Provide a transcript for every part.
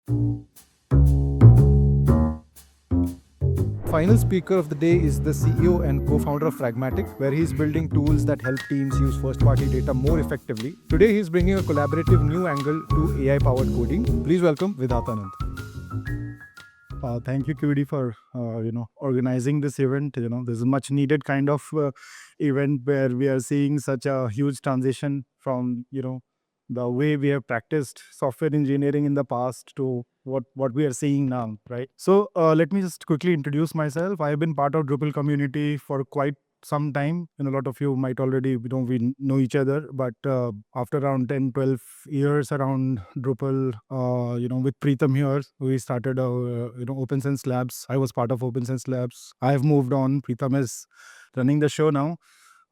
Final speaker of the day is the CEO and co-founder of Pragmatic, where he's building tools that help teams use first-party data more effectively. Today, he's bringing a collaborative new angle to AI-powered coding. Please welcome Vidhatanand. Thank you, QD, for organizing this event. This is a much needed kind of event where we are seeing such a huge transition from the way we have practiced software engineering in the past to what we are seeing now, right? So let me just quickly introduce myself. I have been part of Drupal community for quite some time, and a lot of you might already we know each other, but after around 10-12 years around Drupal, with Preetham here, we started OpenSense Labs. I was part of OpenSense Labs. I have moved on. Preetham is running the show now.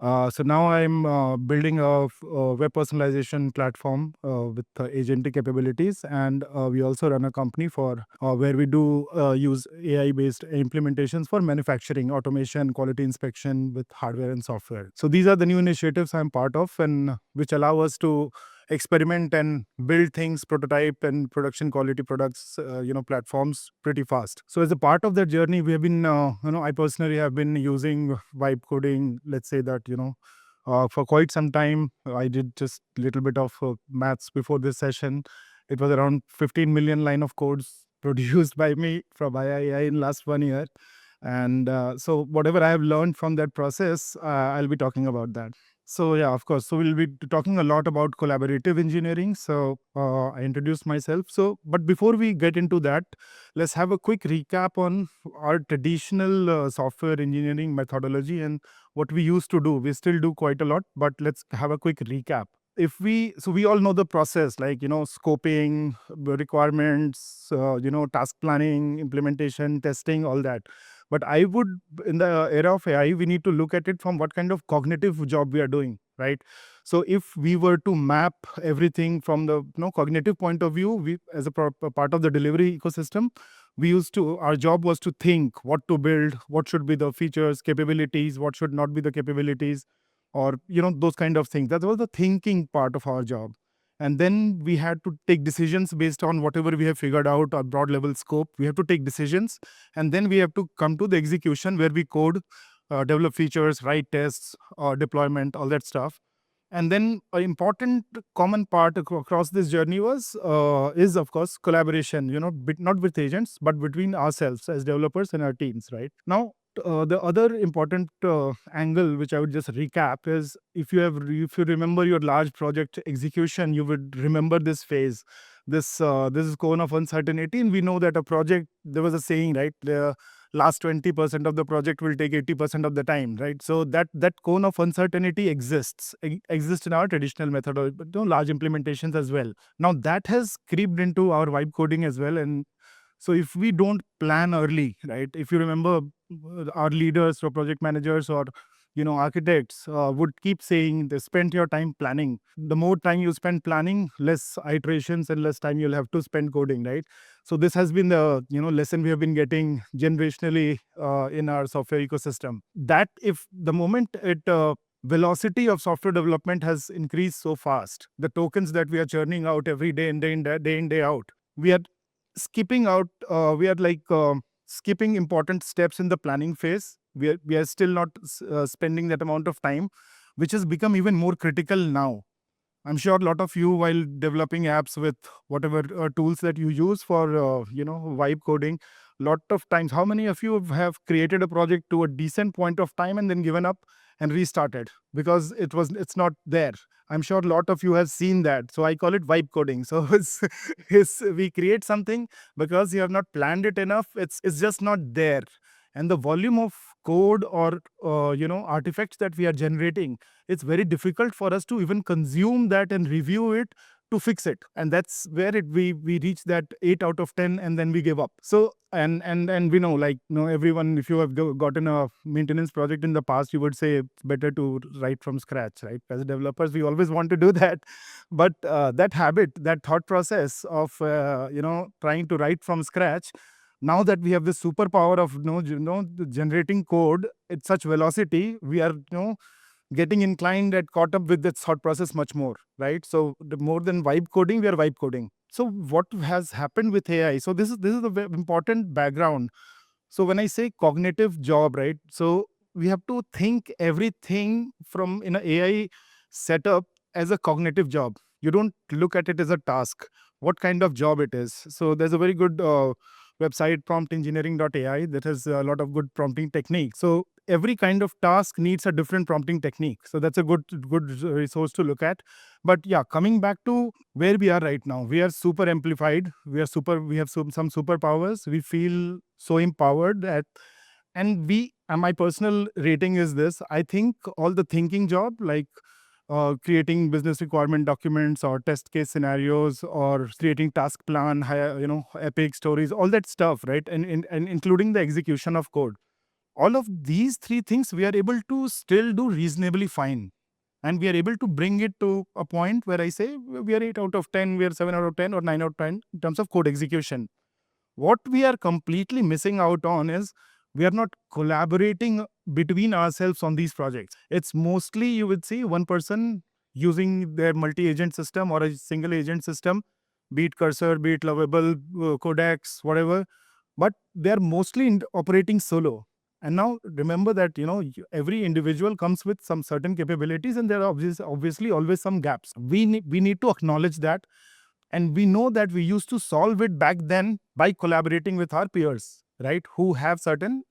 So now I'm building a web personalization platform with agentic capabilities, and we also run a company for where we do use AI-based implementations for manufacturing, automation, quality inspection with hardware and software. So these are the new initiatives I'm part of, and which allow us to experiment and build things, prototype and production quality products, platforms pretty fast. So as a part of that journey, we have been, I personally have been using vibe coding. Let's say that, for quite some time. I did just a little bit of maths before this session. It was around 15 million line of codes produced by me from AI in last 1 year. And so whatever I have learned from that process, I'll be talking about that. So yeah, of course. So we'll be talking a lot about collaborative engineering. So I introduced myself. So, but before we get into that, let's have a quick recap on our traditional software engineering methodology and what we used to do. We still do quite a lot, but let's have a quick recap. So we all know the process, like scoping, the requirements, task planning, implementation, testing, all that. But I would, in the era of AI, we need to look at it from what kind of cognitive job we are doing, right? So if we were to map everything from the cognitive point of view, we as a part of the delivery ecosystem, our job was to think what to build, what should be the features, capabilities, what should not be the capabilities, or those kind of things. That was the thinking part of our job. And then we had to take decisions based on whatever we have figured out, our broad level scope. We have to take decisions, and then we have to come to the execution where we code, develop features, write tests, deployment, all that stuff. And then an important common part across this journey is of course collaboration, not with agents, but between ourselves as developers and our teams, right? Now, the other important angle which I would just recap is, if you remember your large project execution, you would remember this phase. This is cone of uncertainty, and we know that a project, there was a saying, right? The last 20% of the project will take 80% of the time, right? So that cone of uncertainty exists in our traditional methodology, but large implementations as well. Now that has creeped into our vibe coding as well. And so if we don't plan early, right? If you remember, our leaders or project managers or architects would keep saying, they spend your time planning. The more time you spend planning, less iterations and less time you'll have to spend coding, right? So this has been the lesson we have been getting generationally in our software ecosystem. That if the moment it velocity of software development has increased so fast, the tokens that we are churning out every day and day in day out, we are skipping out. We are like skipping important steps in the planning phase. We are still not spending that amount of time, which has become even more critical now. I'm sure a lot of you, while developing apps with whatever tools that you use for vibe coding, lot of times, how many of you have created a project to a decent point of time and then given up and restarted because it's not there? I'm sure a lot of you have seen that. So I call it vibe coding. So we create something because you have not planned it enough. It's just not there, and the volume of code or artifacts that we are generating, it's very difficult for us to even consume that and review it to fix it. And that's where we reach that 8 out of 10, and then we give up. So and we know, like, everyone, if you have gotten a maintenance project in the past, you would say it's better to write from scratch, right? As developers, we always want to do that. But that habit, that thought process of trying to write from scratch, now that we have this superpower of generating code at such velocity, we are getting inclined and caught up with that thought process much more, right? So the more than vibe coding, we are vibe coding. So what has happened with AI? So this is the very important background. So when I say cognitive job, right? So we have to think everything from in an AI setup as a cognitive job. You don't look at it as a task. What kind of job it is? So there's a very good website, promptengineering.ai, that has a lot of good prompting techniques. So every kind of task needs a different prompting technique. So that's a good resource to look at. But yeah, coming back to where we are right now, we are super amplified. We have some superpowers. We feel so empowered that, and my personal rating is this. I think all the thinking job, like creating business requirement documents or test case scenarios or creating task plan, epic stories, all that stuff, right? And including the execution of code. All of these three things we are able to still do reasonably fine. And we are able to bring it to a point where I say we are 8 out of 10, we are 7 out of 10 or 9 out of 10 in terms of code execution. What we are completely missing out on is we are not collaborating between ourselves on these projects. It's mostly, you would see, one person using their multi-agent system or a single agent system, be it Cursor, be it Lovable, Codex, whatever. But they're mostly operating solo. And now remember that every individual comes with some certain capabilities, and there are obviously always some gaps. We need to acknowledge that, and we know that we used to solve it back then by collaborating with our peers, right? Who have certain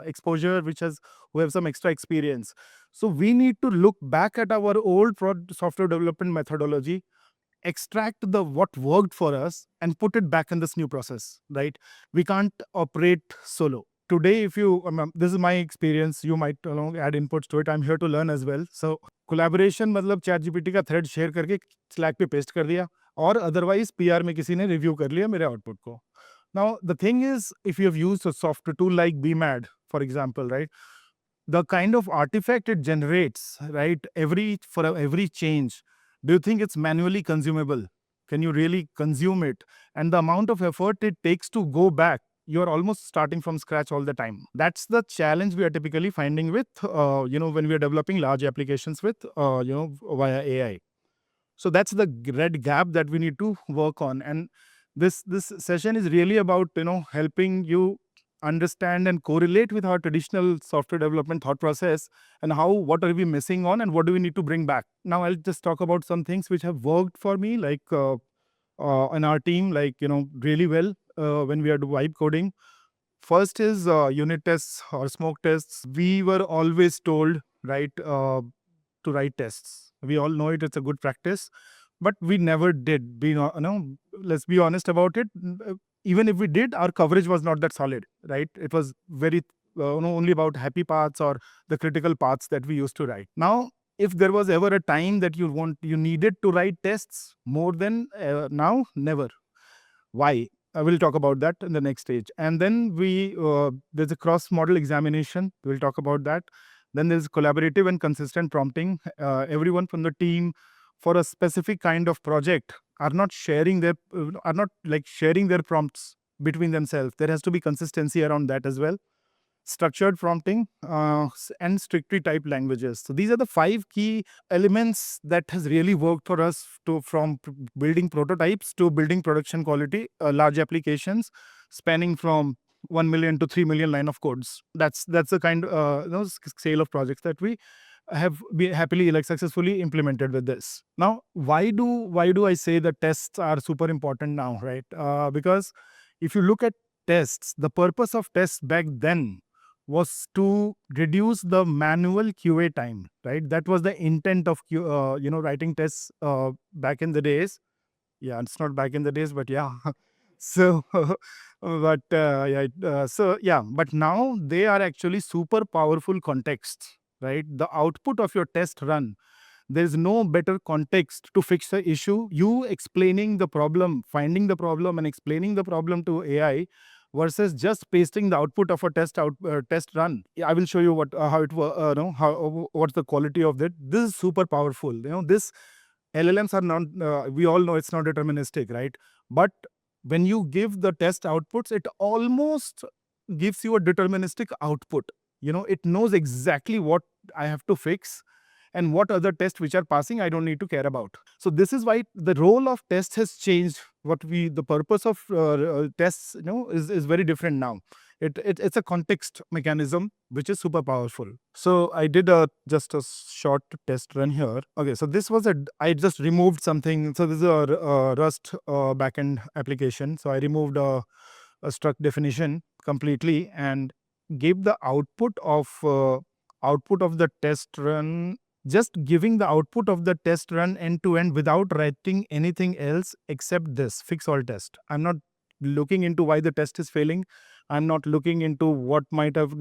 exposure, who have some extra experience. So we need to look back at our old software development methodology, extract the what worked for us, and put it back in this new process, right? We can't operate solo. Today, if you, this is my experience, you might add inputs to it. I'm here to learn as well. So collaboration मतलब chat GPT का thread share करके slack पे paste कर दिया, और otherwise PR में किसी ने रिव्यू कर लिया मेरे आउटपुट को. Now the thing is, if you have used a software tool like BMAD, for example, right, the kind of artifact it generates, right, for every change, do you think it's manually consumable? Can you really consume it? And the amount of effort it takes to go back, you're almost starting from scratch all the time. That's the challenge we are typically finding with when we are developing large applications with via AI. So that's the red gap that we need to work on. And this session is really about helping you understand and correlate with our traditional software development thought process, and what are we missing on and what do we need to bring back. Now I'll just talk about some things which have worked for me, like in our team, like really well when we are vibe coding. First is unit tests or smoke tests. We were always told, right, to write tests. We all know it's a good practice, but we never did. Let's be honest about it. Even if we did, our coverage was not that solid, right? It was very only about happy paths or the critical paths that we used to write. Now, if there was ever a time that you needed to write tests more than now, never. Why? I will talk about that in the next stage. And then there's a cross-model examination. We'll talk about that. Then there's collaborative and consistent prompting. Everyone from the team for a specific kind of project are not sharing their prompts between themselves. There has to be consistency around that as well. Structured prompting and strictly typed languages. So these are the 5 key elements that has really worked for us from building prototypes to building production quality large applications spanning from 1 million to 3 million line of codes. That's the kind scale of projects that we have happily successfully implemented with this. Now, why do I say that tests are super important now, right? Because if you look at tests, the purpose of tests back then was to reduce the manual QA time, right? That was the intent of writing tests back in the days. Yeah, it's not back in the days, but yeah. So, but but now they are actually super powerful contexts, right? The output of your test run, there's no better context to fix the issue. You explaining the problem, finding the problem, and explaining the problem to AI versus just pasting the output of a test run. I will show you what's the quality of that. This is super powerful. This LLMs are not. We all know it's not deterministic, right? But when you give the test outputs, it almost gives you a deterministic output. It knows exactly what I have to fix, and what other tests which are passing I don't need to care about. So this is why the role of tests has changed. The purpose of tests, is very different now. It's a context mechanism which is super powerful. So I did just a short test run here. Okay, so this was I just removed something. So this is a Rust backend application. So I removed a struct definition completely and gave the output of the test run, just giving the output of the test run end to end without writing anything else except this fix all test. I'm not looking into why the test is failing. I'm not looking into what might have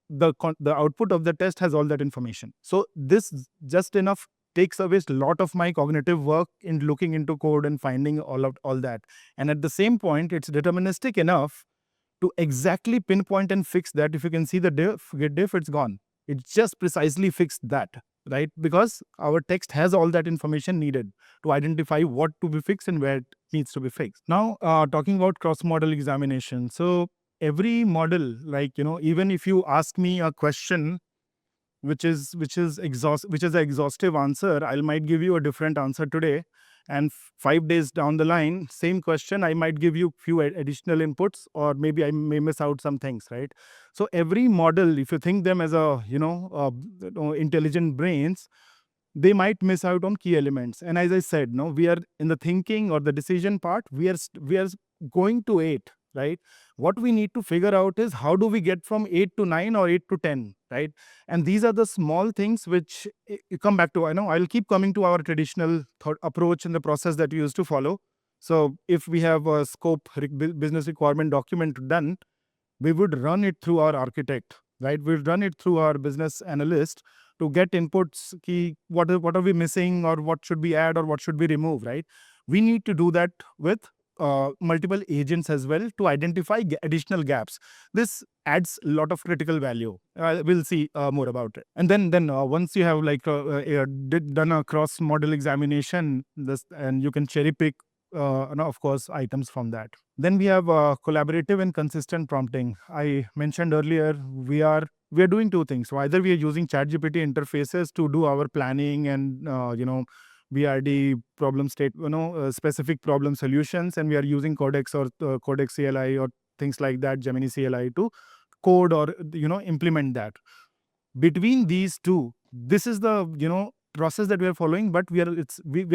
the output of the test has all that information. So this just enough takes away a lot of my cognitive work in looking into code and finding all that. And at the same point, it's deterministic enough to exactly pinpoint and fix that. If you can see the get diff, it's gone. It just precisely fixed that, right? Because our text has all that information needed to identify what to be fixed and where it needs to be fixed. Now, talking about cross-model examination. So every model, even if you ask me a question which is an exhaustive answer, I might give you a different answer today, and 5 days down the line, same question, I might give you few additional inputs, or maybe I may miss out some things, right? So every model, if you think them as intelligent brains, they might miss out on key elements. And as I said, no, we are in the thinking or the decision part, we are going to 8, right? What we need to figure out is how do we get from 8 to 9 or 8 to 10, right? And these are the small things which you come back to. I know I'll keep coming to our traditional approach and the process that we used to follow. So if we have a scope business requirement document done, we would run it through our architect, right? We'll run it through our business analyst to get inputs, what are we missing, or what should we add, or what should we remove, right? We need to do that with multiple agents as well to identify additional gaps. This adds a lot of critical value. We'll see more about it. And then once you have done a cross model examination, and you can cherry pick of course items from that. Then we have collaborative and consistent prompting. I mentioned earlier, we are doing two things. So either we are using ChatGPT interfaces to do our planning and BRD problem state, specific problem solutions, and we are using Codex or Codex CLI or things like that, Gemini CLI, to code or implement that. Between these two, this is the process that we are following, but we are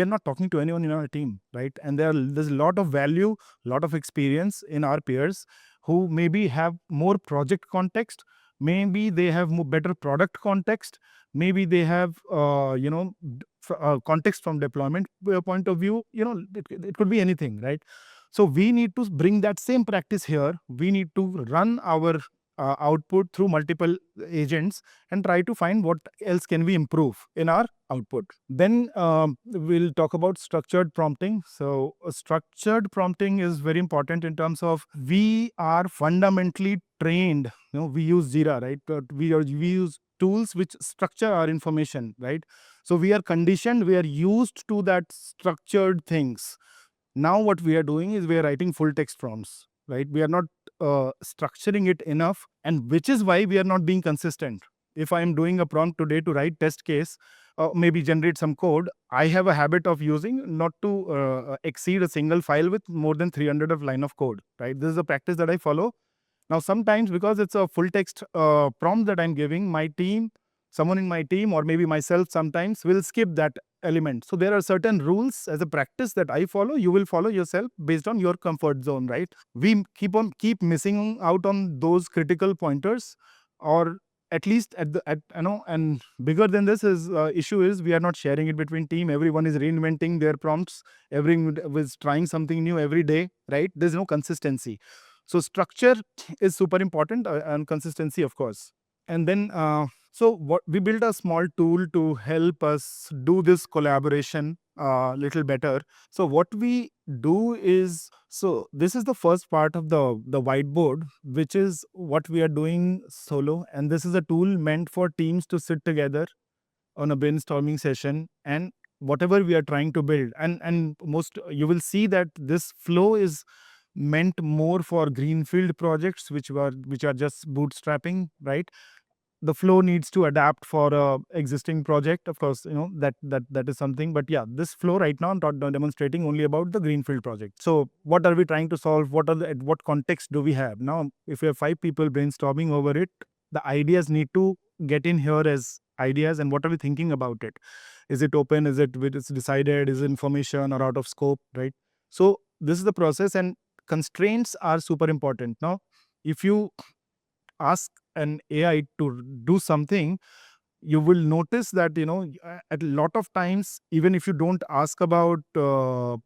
not talking to anyone in our team, right? And there's a lot of value, a lot of experience in our peers who maybe have more project context, maybe they have better product context, maybe they have context from deployment point of view. It could be anything, right? So we need to bring that same practice here. We need to run our output through multiple agents and try to find what else can we improve in our output. Then we'll talk about structured prompting. So structured prompting is very important in terms of we are fundamentally trained. We use Jira, right? We use tools which structure our information, right? So we are conditioned, we are used to that structured things. Now what we are doing is we are writing full text prompts, right? We are not structuring it enough, and which is why we are not being consistent. If I am doing a prompt today to write test case, maybe generate some code, I have a habit of using not to exceed a single file with more than 300 of line of code, right? This is a practice that I follow. Now, sometimes because it's a full text prompt that I'm giving, my team, someone in my team, or maybe myself sometimes will skip that element. So there are certain rules as a practice that I follow. You will follow yourself based on your comfort zone, right? We keep missing out on those critical pointers, or at least and bigger than this is issue is we are not sharing it between team. Everyone is reinventing their prompts. Everyone is trying something new every day, right? There's no consistency. So structure is super important, and consistency, of course. And then so what we built a small tool to help us do this collaboration a little better. So what we do is, so this is the first part of the whiteboard, which is what we are doing solo. And this is a tool meant for teams to sit together on a brainstorming session and whatever we are trying to build. And most you will see that this flow is meant more for greenfield projects which are just bootstrapping, right? the flow needs to adapt for a existing project. Of course, that is something. But yeah, this flow right now I'm not demonstrating only about the greenfield project. So what are we trying to solve? At what context do we have? Now, if we have 5 people brainstorming over it, the ideas need to get in here as ideas, and what are we thinking about it? Is it open? Is it's decided? Is it information or out of scope, right? So this is the process, and constraints are super important. Now, if you ask an AI to do something, you will notice that at a lot of times, even if you don't ask about,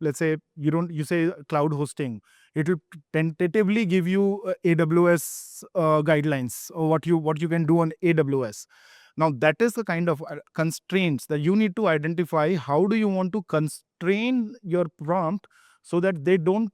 let's say you say cloud hosting, it will tentatively give you AWS guidelines, or what you can do on AWS. Now that is the kind of constraints that you need to identify. How do you want to constrain your prompt so that they don't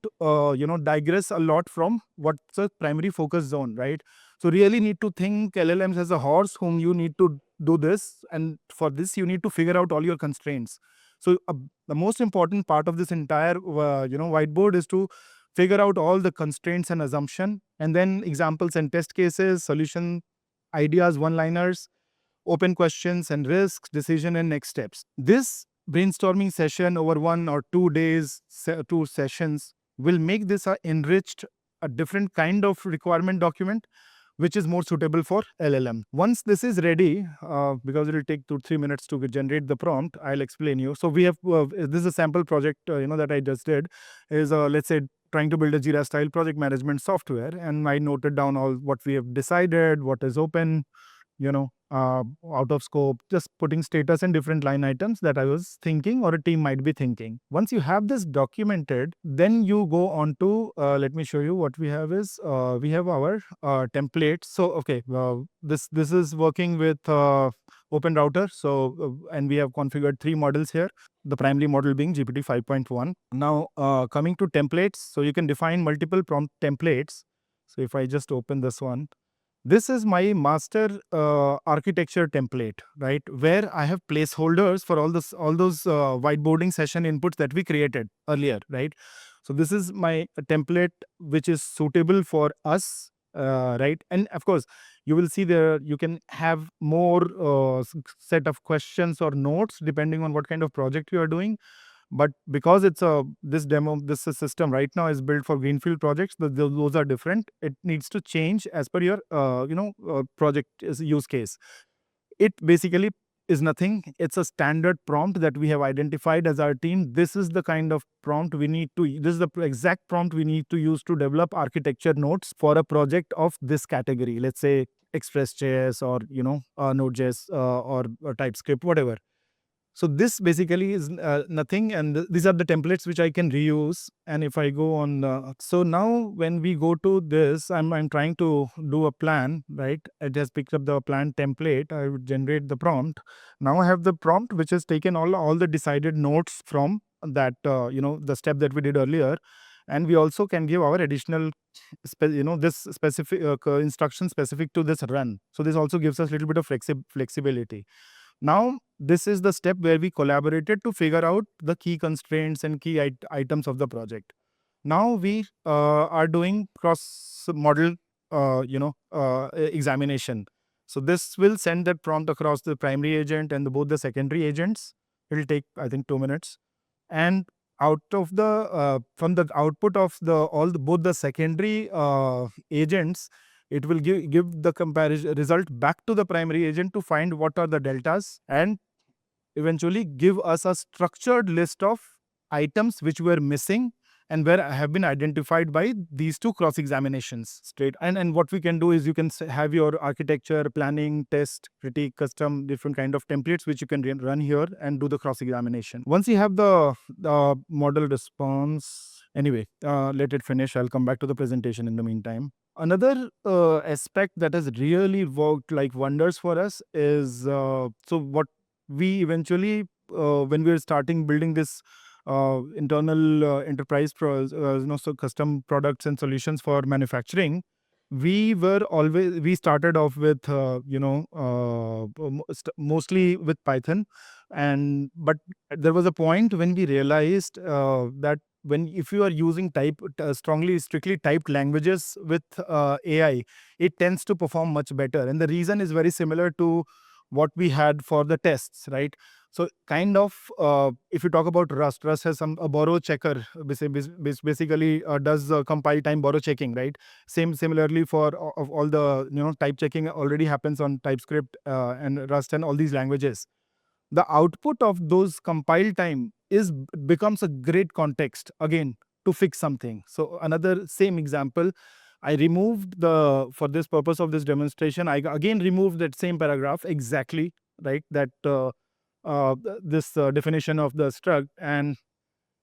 digress a lot from what's the primary focus zone, right? So really need to think LLMs as a horse whom you need to do this, and for this you need to figure out all your constraints. So the most important part of this entire whiteboard is to figure out all the constraints and assumption, and then examples and test cases, solution ideas, one liners, open questions and risks, decision and next steps. This brainstorming session over 1 or 2 days, 2 sessions, will make this a enriched, a different kind of requirement document which is more suitable for LLM. Once this is ready, because it will take 2-3 minutes to generate the prompt, I'll explain you. So we have this is a sample project that I just did. Is let's say trying to build a Jira style project management software, and I noted down all what we have decided, what is open, out of scope, just putting status and different line items that I was thinking or a team might be thinking. Once you have this documented, then you go on to, let me show you what we have is, we have our templates. So, okay, this is working with Open Router. So, and we have configured 3 models here. The primary model being GPT 5.1. Now, coming to templates, so you can define multiple prompt templates. So if I just open this one, this is my master architecture template, right? Where I have placeholders for all those whiteboarding session inputs that we created earlier, right? So this is my template which is suitable for us, right? And of course, you will see there you can have more set of questions or notes depending on what kind of project you are doing. But because it's this system right now is built for greenfield projects, those are different. It needs to change as per your project use case. It basically is nothing. It's a standard prompt that we have identified as our team. This is the kind of prompt we need to. This is the exact prompt we need to use to develop architecture notes for a project of this category. Let's say Express.js or Node.js or TypeScript, whatever. So this basically is nothing, and these are the templates which I can reuse. And if I go on, so now when we go to this, I'm trying to do a plan, right? I just picked up the plan template. I would generate the prompt. Now I have the prompt which has taken all the decided notes from that the step that we did earlier, and we also can give our additional this specific instruction specific to this run. So this also gives us a little bit of flexibility. Now, this is the step where we collaborated to figure out the key constraints and key items of the project. Now we are doing cross-model, examination. So this will send that prompt across the primary agent and both the secondary agents. It will take, I think, 2 minutes. And out of the from the output of both the secondary agents, it will give the comparison result back to the primary agent to find what are the deltas and eventually give us a structured list of items which were missing and where have been identified by these 2 cross examinations straight. And what we can do is you can have your architecture, planning, test, critique, custom, different kind of templates which you can run here and do the cross examination. Once you have the model response, anyway, let it finish. I'll come back to the presentation in the meantime. Another aspect that has really worked like wonders for us is so what we eventually when we were starting building this internal enterprise so custom products and solutions for manufacturing, we started off with mostly with Python, but there was a point when we realized that if you are using strictly typed languages with AI, it tends to perform much better. And the reason is very similar to what we had for the tests, right? So kind of, if you talk about Rust has a borrow checker, basically does compile time borrow checking, right? Similarly for of all the type checking already happens on TypeScript and Rust and all these languages. The output of those compile time becomes a great context again to fix something. So another same example, I removed for this purpose of this demonstration, I again removed that same paragraph exactly, right? That this definition of the struct, and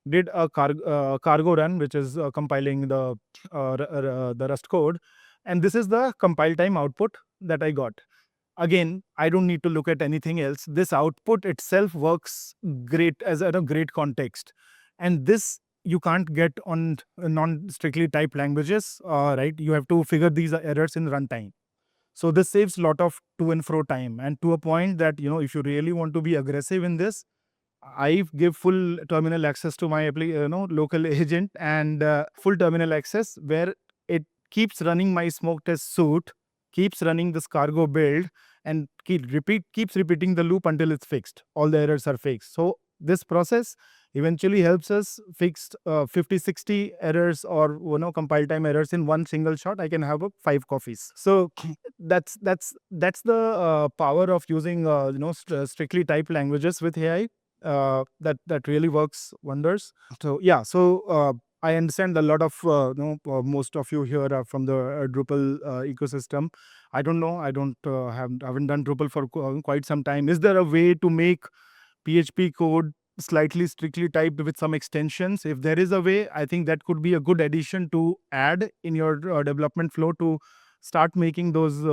did a cargo run, which is compiling the Rust code, and this is the compile time output that I got. Again, I don't need to look at anything else. This output itself works great as a great context, and this you can't get on non-strictly typed languages, right? You have to figure these errors in runtime. So this saves a lot of to and fro time, and to a point that if you really want to be aggressive in this, I give full terminal access to my local agent, and full terminal access where it keeps running my smoke test suite, keeps running this cargo build, and keeps repeating the loop until it's fixed. All the errors are fixed. So this process eventually helps us fix 50-60 errors or compile time errors in one single shot. I can have 5 coffees. So that's the power of using strictly typed languages with AI. That really works wonders. So yeah, I understand a lot of most of you here are from the Drupal ecosystem. I don't know. I don't haven't done Drupal for quite some time. Is there a way to make PHP code slightly strictly typed with some extensions? If there is a way, I think that could be a good addition to add in your development flow to start making those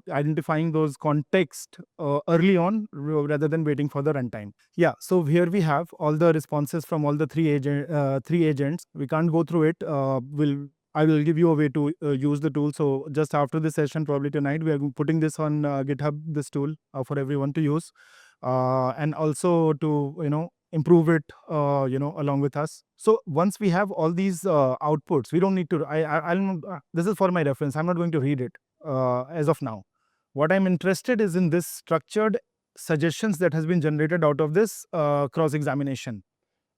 identifying those context early on rather than waiting for the runtime. Yeah, so here we have all the responses from all the three agents. We can't go through it. I will give you a way to use the tool. So just after this session, probably tonight, we are putting this on GitHub, this tool for everyone to use, and also to improve it along with us. So once we have all these outputs, we don't need to I'll this is for my reference. I'm not going to read it as of now. What I'm interested is in this structured suggestions that has been generated out of this cross examination.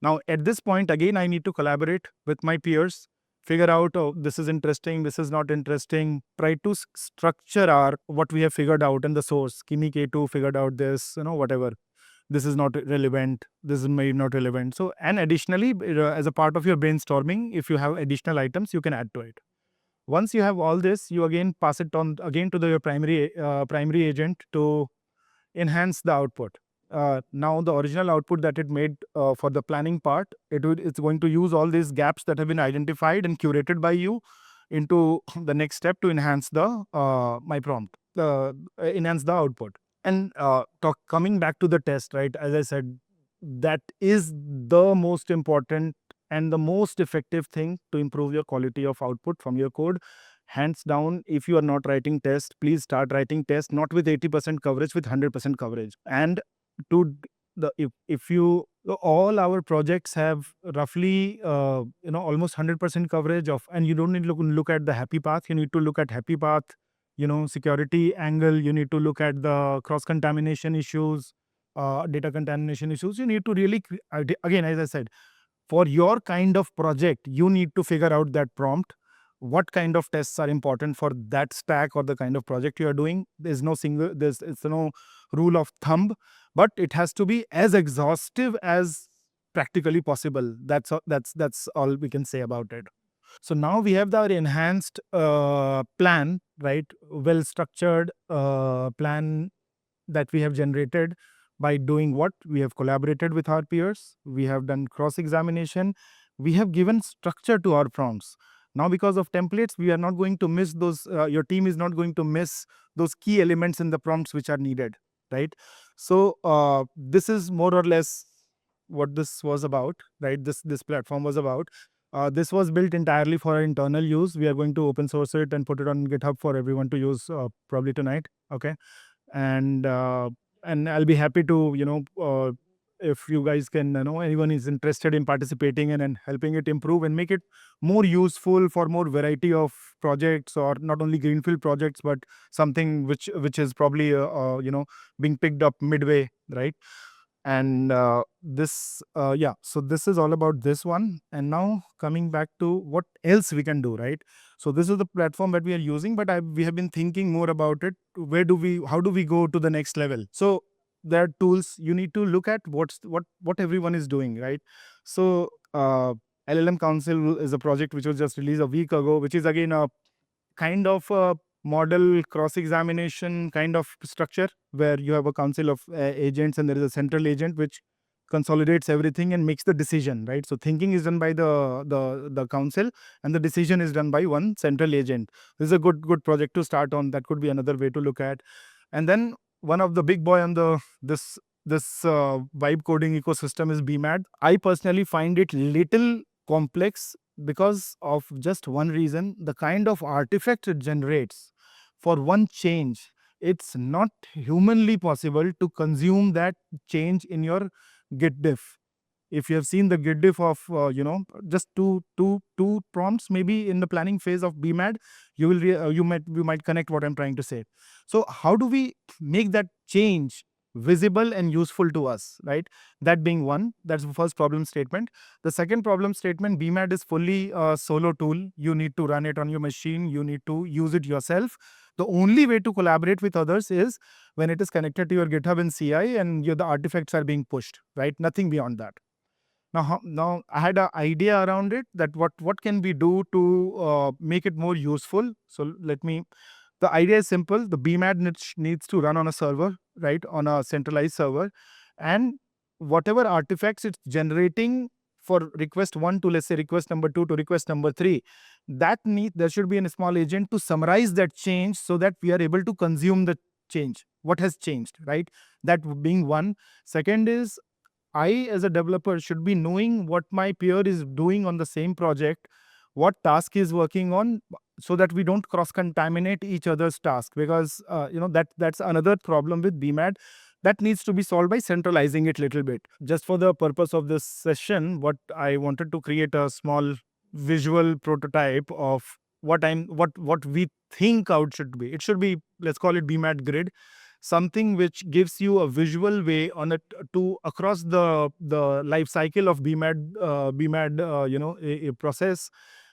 Now at this point, again, I need to collaborate with my peers, figure out, oh, this is interesting, this is not interesting, try to structure what we have figured out in the source. Kimi K2 figured out this, whatever. This is not relevant, this is maybe not relevant. So, and additionally, as a part of your brainstorming, if you have additional items, you can add to it. Once you have all this, you again pass it on again to your primary agent to enhance the output. Now the original output that it made for the planning part, it's going to use all these gaps that have been identified and curated by you into the next step to enhance the my prompt, enhance the output. And coming back to the test, right? As I said, that is the most important and the most effective thing to improve your quality of output from your code. Hands down, if you are not writing tests, please start writing tests, not with 80% coverage, with 100% coverage. And to the if you all our projects have roughly almost 100% coverage of, and you don't need to look at the happy path. You need to look at happy path, security angle. You need to look at the cross contamination issues, data contamination issues. You need to really again, as I said, for your kind of project, you need to figure out that prompt. What kind of tests are important for that stack or the kind of project you are doing? There's no rule of thumb, but it has to be as exhaustive as practically possible. That's all we can say about it. So now we have the enhanced plan, right? Well structured plan that we have generated by doing what? We have collaborated with our peers. We have done cross examination. We have given structure to our prompts. Now, because of templates, we are not going to miss those. Your team is not going to miss those key elements in the prompts which are needed, right? So this is more or less what this was about, right? This platform was about. This was built entirely for our internal use. We are going to open source it and put it on GitHub for everyone to use probably tonight. Okay, and I'll be happy to if you guys can, anyone is interested in participating and helping it improve and make it more useful for more variety of projects, or not only greenfield projects, but something which is probably being picked up midway, right? And so this is all about this one. And now coming back to what else we can do, right? So this is the platform that we are using, but we have been thinking more about it. How do we go to the next level? So there are tools. You need to look at what everyone is doing, right? So LLM Council is a project which was just released a week ago, which is again a kind of a model cross-examination kind of structure, where you have a council of agents, and there is a central agent which consolidates everything and makes the decision, right? So thinking is done by the council, and the decision is done by one central agent. This is a good project to start on. That could be another way to look at. And then one of the big boy on this vibe coding ecosystem is BMAD. I personally find it little complex because of just one reason: the kind of artifact it generates for one change. It's not humanly possible to consume that change in your git diff. If you have seen the git diff of just two prompts maybe in the planning phase of BMAD, you will you might connect what I'm trying to say. So how do we make that change visible and useful to us, right? That being one, that's the first problem statement. The second problem statement: BMAD is fully a solo tool. You need to run it on your machine. You need to use it yourself. The only way to collaborate with others is when it is connected to your GitHub and CI, and the artifacts are being pushed, right? Nothing beyond that. Now I had an idea around it, that what can we do to make it more useful. So the idea is simple. The BMAD needs to run on a server, right? On a centralized server. And whatever artifacts it's generating for request 1 to, let's say, request number 2 to request number 3, there should be a small agent to summarize that change, so that we are able to consume the change. What has changed, right? That being one. Second is, I, as a developer, should be knowing what my peer is doing on the same project, what task is working on, so that we don't cross-contaminate each other's task. Because that's another problem with BMAD that needs to be solved by centralizing it a little bit. Just for the purpose of this session, what I wanted to create a small visual prototype of what we think out should be. It should be, let's call it BMAD grid, something which gives you a visual way on it to across the life cycle of BMAD a process,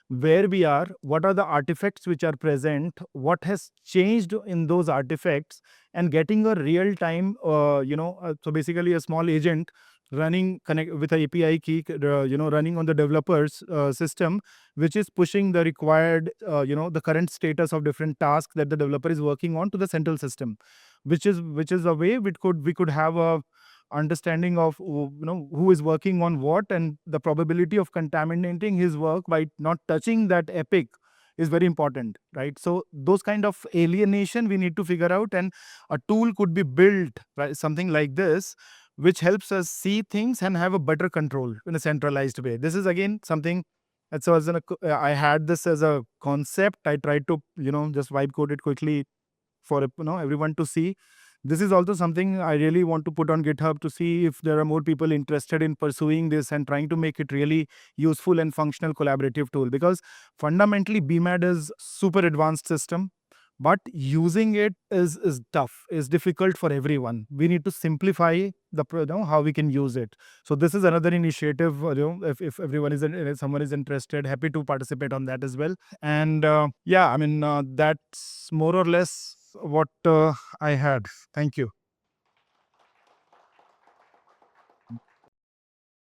where we are, what are the artifacts which are present, what has changed in those artifacts, and getting a real time so basically a small agent running connect with a API key running on the developer's system, which is pushing the required the current status of different tasks that the developer is working on to the central system, which is a way we could have a understanding of who is working on what, and the probability of contaminating his work by not touching that epic is very important, right? So those kind of alienation we need to figure out, and a tool could be built, right, something like this, which helps us see things and have a better control in a centralized way. This is again something that, so I had this as a concept. I tried to just vibe code it quickly for everyone to see. This is also something I really want to put on GitHub to see if there are more people interested in pursuing this and trying to make it really useful and functional collaborative tool. Because fundamentally BMAD is super advanced system, but using it is tough, is difficult for everyone. We need to simplify how we can use it. So this is another initiative. If everyone is if someone is interested, happy to participate on that as well. And that's more or less what I had. Thank you.